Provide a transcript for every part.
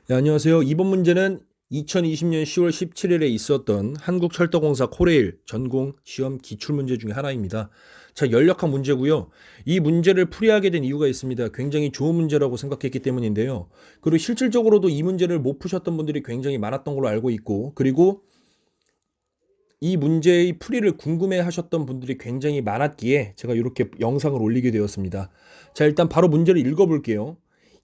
네, 안녕하세요. 이번 문제는 2020년 10월 17일에 있었던 한국철도공사 코레일 전공 시험 기출문제 중에 하나입니다. 자, 연력학 문제고요. 이 문제를 풀이하게 된 이유가 있습니다. 굉장히 좋은 문제라고 생각했기 때문인데요. 그리고 실질적으로도 이 문제를 못 푸셨던 분들이 굉장히 많았던 걸로 알고 있고, 그리고 이 문제의 풀이를 궁금해 하셨던 분들이 굉장히 많았기에 제가 이렇게 영상을 올리게 되었습니다. 자, 일단 바로 문제를 읽어볼게요.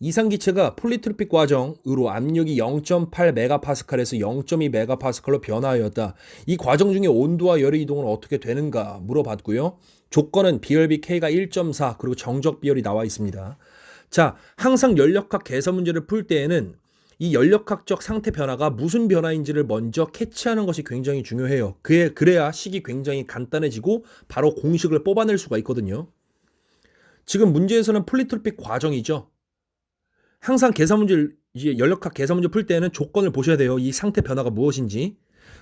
이상기체가 폴리트로픽 과정으로 압력이 0.8메가파스칼에서 0.2메가파스칼로 변화하였다. 이 과정 중에 온도와 열의 이동은 어떻게 되는가 물어봤고요. 조건은 비열비 K가 1.4 그리고 정적 비열이 나와 있습니다. 자, 항상 연력학 계산 문제를 풀 때에는 이 연력학적 상태 변화가 무슨 변화인지를 먼저 캐치하는 것이 굉장히 중요해요. 그래야 식이 굉장히 간단해지고 바로 공식을 뽑아낼 수가 있거든요. 지금 문제에서는 폴리트로픽 과정이죠. 항상 계산 문제를 이제 연력학 계산 문제 풀 때는 조건을 보셔야 돼요. 이 상태 변화가 무엇인지.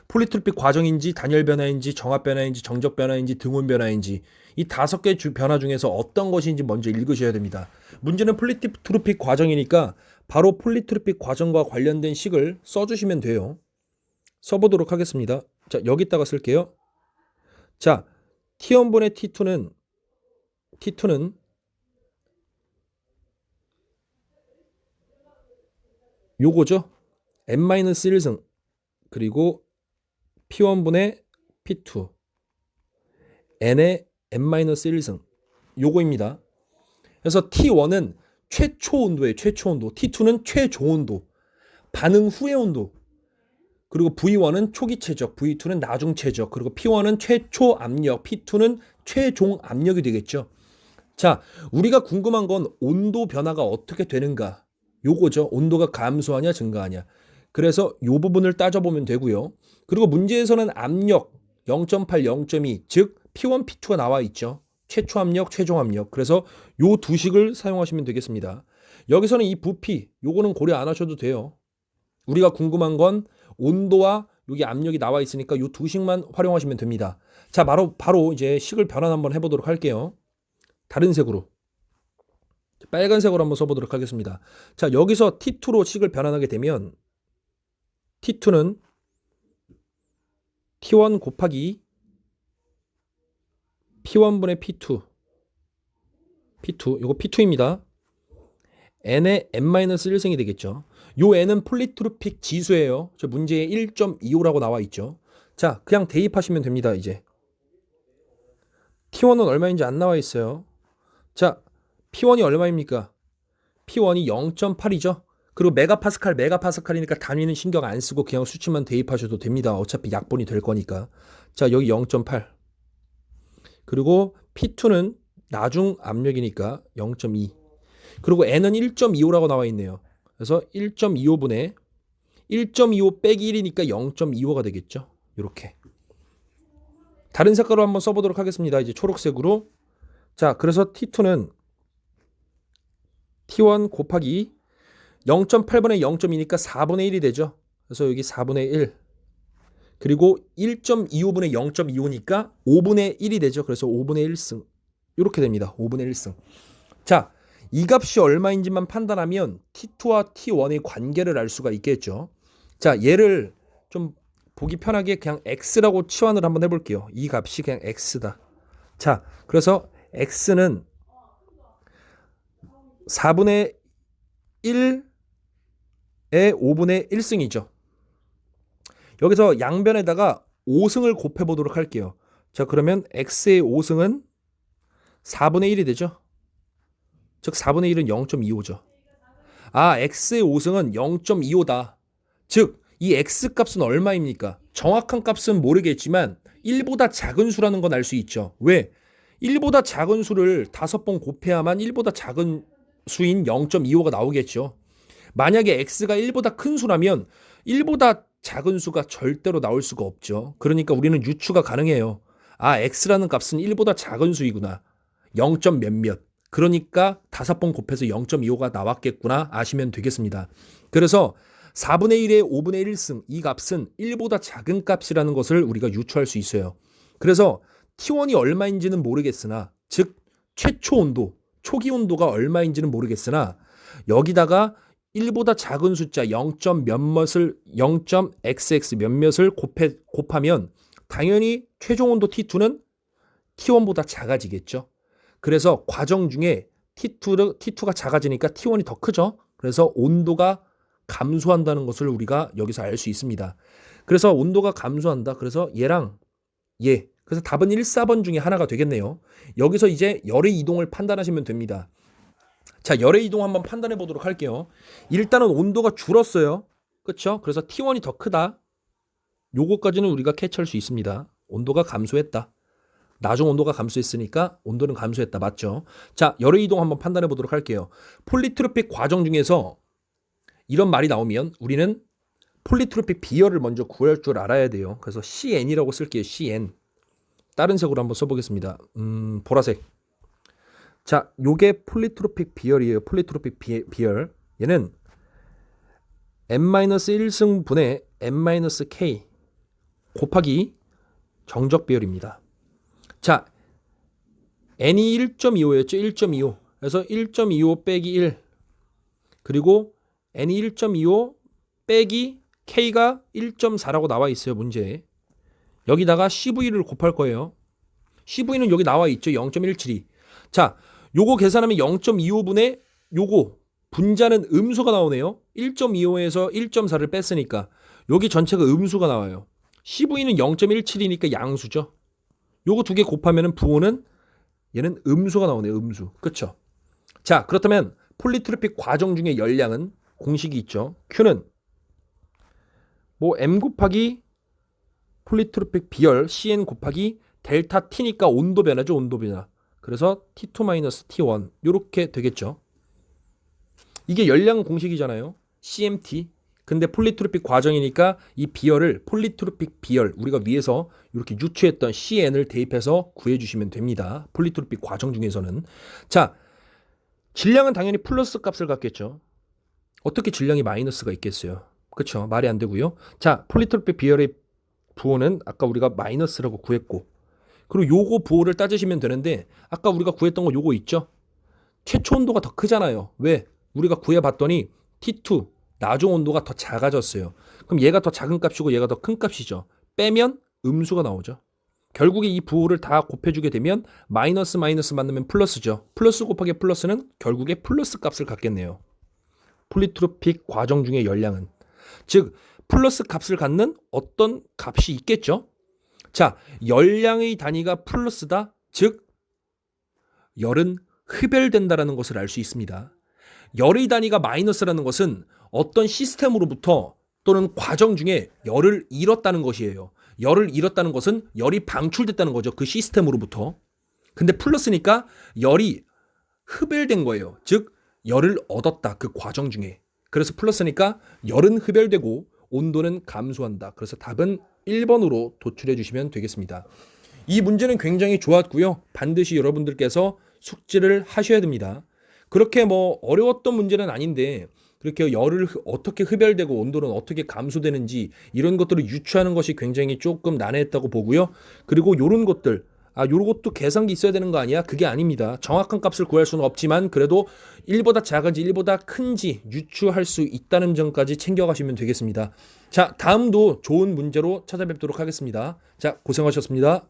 폴리트로픽 과정인지 단열 변화인지 정합 변화인지 정적 변화인지 등온 변화인지 이 5개 변화 중에서 어떤 것인지 먼저 읽으셔야 됩니다. 문제는 폴리트로픽 과정이니까 바로 폴리트로픽 과정과 관련된 식을 써주시면 돼요. 써보도록 하겠습니다. 자, 여기다가 쓸게요. 자, T1분의 T2는 요거죠. n-1승 그리고 P1분의 P2 n의 n-1승 요거입니다. 그래서 T1은 최초 온도예요. 최초 온도. T2는 최종온도. 반응 후의 온도. 그리고 V1은 초기 최적, V2는 나중 최적, 그리고 P1은 최초 압력, P2는 최종 압력이 되겠죠. 자, 우리가 궁금한 건 온도 변화가 어떻게 되는가. 요거죠. 온도가 감소하냐, 증가하냐. 그래서 요 부분을 따져보면 되고요. 그리고 문제에서는 압력 0.8, 0.2, 즉 P1, P2가 나와 있죠. 최초 압력, 최종 압력. 그래서 요 두 식을 사용하시면 되겠습니다. 여기서는 이 부피, 요거는 고려 안 하셔도 돼요. 우리가 궁금한 건 온도와 여기 압력이 나와 있으니까 요 두 식만 활용하시면 됩니다. 자, 바로 이제 식을 변환 한번 해보도록 할게요. 다른 색으로. 빨간색으로 한번 써보도록 하겠습니다. 자, 여기서 T2로 식을 변환하게 되면 T2는 T1 곱하기 P1분의 P2 이거 P2입니다. n의 n-1승이 되겠죠. 요 n은 폴리트로픽 지수예요. 저 문제에 1.25라고 나와 있죠. 자, 그냥 대입하시면 됩니다. 이제 T1은 얼마인지 안 나와 있어요. 자, P1이 얼마입니까? P1이 0.8이죠. 그리고 메가파스칼이니까 단위는 신경 안 쓰고 그냥 수치만 대입하셔도 됩니다. 어차피 약분이 될 거니까. 자, 여기 0.8. 그리고 P2는 나중 압력이니까 0.2. 그리고 n은 1.25라고 나와 있네요. 그래서 1.25분의 1.25 빼기 1이니까 0.25가 되겠죠. 이렇게. 다른 색깔로 한번 써보도록 하겠습니다. 이제 초록색으로. 자, 그래서 T2는 T1 곱하기 0.8분의 0.2니까 4분의 1이 되죠. 그래서 여기 4분의 1. 그리고 1.25분의 0.25니까 5분의 1이 되죠. 그래서 5분의 1승. 이렇게 됩니다. 5분의 1승. 자, 이 값이 얼마인지만 판단하면 T2와 T1의 관계를 알 수가 있겠죠. 자, 얘를 좀 보기 편하게 그냥 X라고 치환을 한번 해볼게요. 이 값이 그냥 X다. 자, 그래서 X는 4분의 1의 5분의 1승이죠. 여기서 양변에다가 5승을 곱해보도록 할게요. 자, 그러면 X의 5승은 4분의 1이 되죠. 즉 4분의 1은 0.25죠. 아, X의 5승은 0.25다. 즉, 이 X 값은 얼마입니까? 정확한 값은 모르겠지만 1보다 작은 수라는 건 알 수 있죠. 왜? 1보다 작은 수를 5번 곱해야만 1보다 작은 수인 0.25가 나오겠죠. 만약에 X가 1보다 큰 수라면 1보다 작은 수가 절대로 나올 수가 없죠. 그러니까 우리는 유추가 가능해요. 아, X라는 값은 1보다 작은 수이구나. 0. 몇몇. 그러니까 5번 곱해서 0.25가 나왔겠구나 아시면 되겠습니다. 그래서 4분의 1의 5분의 1승 이 값은 1보다 작은 값이라는 것을 우리가 유추할 수 있어요. 그래서 T1이 얼마인지는 모르겠으나 즉 최초 온도, 초기 온도가 얼마인지는 모르겠으나 여기다가 1보다 작은 숫자 0. 몇몇을 0.xx 몇몇을 곱하면 당연히 최종 온도 T2는 T1보다 작아지겠죠. 그래서 과정 중에 T2가 작아지니까 T1이 더 크죠. 그래서 온도가 감소한다는 것을 우리가 여기서 알 수 있습니다. 그래서 온도가 감소한다. 그래서 얘랑 얘. 그래서 답은 1, 4번 중에 하나가 되겠네요. 여기서 이제 열의 이동을 판단하시면 됩니다. 자, 열의 이동 한번 판단해 보도록 할게요. 일단은 온도가 줄었어요. 그렇죠? 그래서 T1이 더 크다. 요거까지는 우리가 캐치할 수 있습니다. 온도가 감소했다. 나중 온도가 감소했으니까 온도는 감소했다. 맞죠? 자, 열의 이동 한번 판단해 보도록 할게요. 폴리트로픽 과정 중에서 이런 말이 나오면 우리는 폴리트로픽 비열을 먼저 구할 줄 알아야 돼요. 그래서 CN이라고 쓸게요. CN. 다른 색으로 한번 써보겠습니다. 보라색. 자, 요게 폴리트로픽 비열이에요. 폴리트로픽 비열. 얘는 n-1승분의 n-k 곱하기 정적 비열입니다. 자, n이 1.25였죠. 1.25. 그래서 1.25 빼기 1. 그리고 n이 1.25 빼기 k가 1.4라고 나와 있어요. 문제에. 여기다가 CV를 곱할 거예요. CV는 여기 나와 있죠. 0.172. 자, 요거 계산하면 0.25분의 요거 분자는 음수가 나오네요. 1.25에서 1.4를 뺐으니까 여기 전체가 음수가 나와요. CV는 0.17이니까 양수죠. 요거 두 개 곱하면은 부호는 얘는 음수가 나오네요. 음수. 그렇죠? 자, 그렇다면 폴리트로픽 과정 중에 열량은 공식이 있죠. Q는 뭐 M 곱하기 폴리트로픽 비열 CN 곱하기 델타 T니까 온도 변화죠. 온도 변화. 그래서 T2-T1 이렇게 되겠죠. 이게 열량 공식이잖아요. CMT. 근데 폴리트로픽 과정이니까 이 비열을 폴리트로픽 비열 우리가 위에서 이렇게 유추했던 CN을 대입해서 구해주시면 됩니다. 폴리트로픽 과정 중에서는. 자, 질량은 당연히 플러스 값을 갖겠죠. 어떻게 질량이 마이너스가 있겠어요. 그렇죠. 말이 안 되고요. 자, 폴리트로픽 비열의 부호는 아까 우리가 마이너스라고 구했고 그리고 요거 부호를 따지시면 되는데 아까 우리가 구했던 거 요거 있죠. 최초 온도가 더 크잖아요. 왜? 우리가 구해봤더니 T2 나중 온도가 더 작아졌어요. 그럼 얘가 더 작은 값이고 얘가 더 큰 값이죠. 빼면 음수가 나오죠. 결국에 이 부호를 다 곱해주게 되면 마이너스 만나면 플러스죠. 플러스 곱하기 플러스는 결국에 플러스 값을 갖겠네요. 폴리트로픽 과정 중의 열량은. 즉 플러스 값을 갖는 어떤 값이 있겠죠. 자, 열량의 단위가 플러스다. 즉 열은 흡열된다라는 것을 알 수 있습니다. 열의 단위가 마이너스라는 것은 어떤 시스템으로부터 또는 과정 중에 열을 잃었다는 것이에요. 열을 잃었다는 것은 열이 방출됐다는 거죠. 그 시스템으로부터. 근데 플러스니까 열이 흡열된 거예요. 즉 열을 얻었다. 그 과정 중에. 그래서 플러스니까 열은 흡열되고 온도는 감소한다. 그래서 답은 1번으로 도출해 주시면 되겠습니다. 이 문제는 굉장히 좋았고요. 반드시 여러분들께서 숙지를 하셔야 됩니다. 그렇게 뭐 어려웠던 문제는 아닌데 그렇게 열을 어떻게 흡열되고 온도는 어떻게 감소되는지 이런 것들을 유추하는 것이 굉장히 조금 난해했다고 보고요. 그리고 이런 것들 요런 것도 계산기 있어야 되는 거 아니야? 그게 아닙니다. 정확한 값을 구할 수는 없지만 그래도 1보다 작은지 1보다 큰지 유추할 수 있다는 점까지 챙겨가시면 되겠습니다. 자, 다음도 좋은 문제로 찾아뵙도록 하겠습니다. 자, 고생하셨습니다.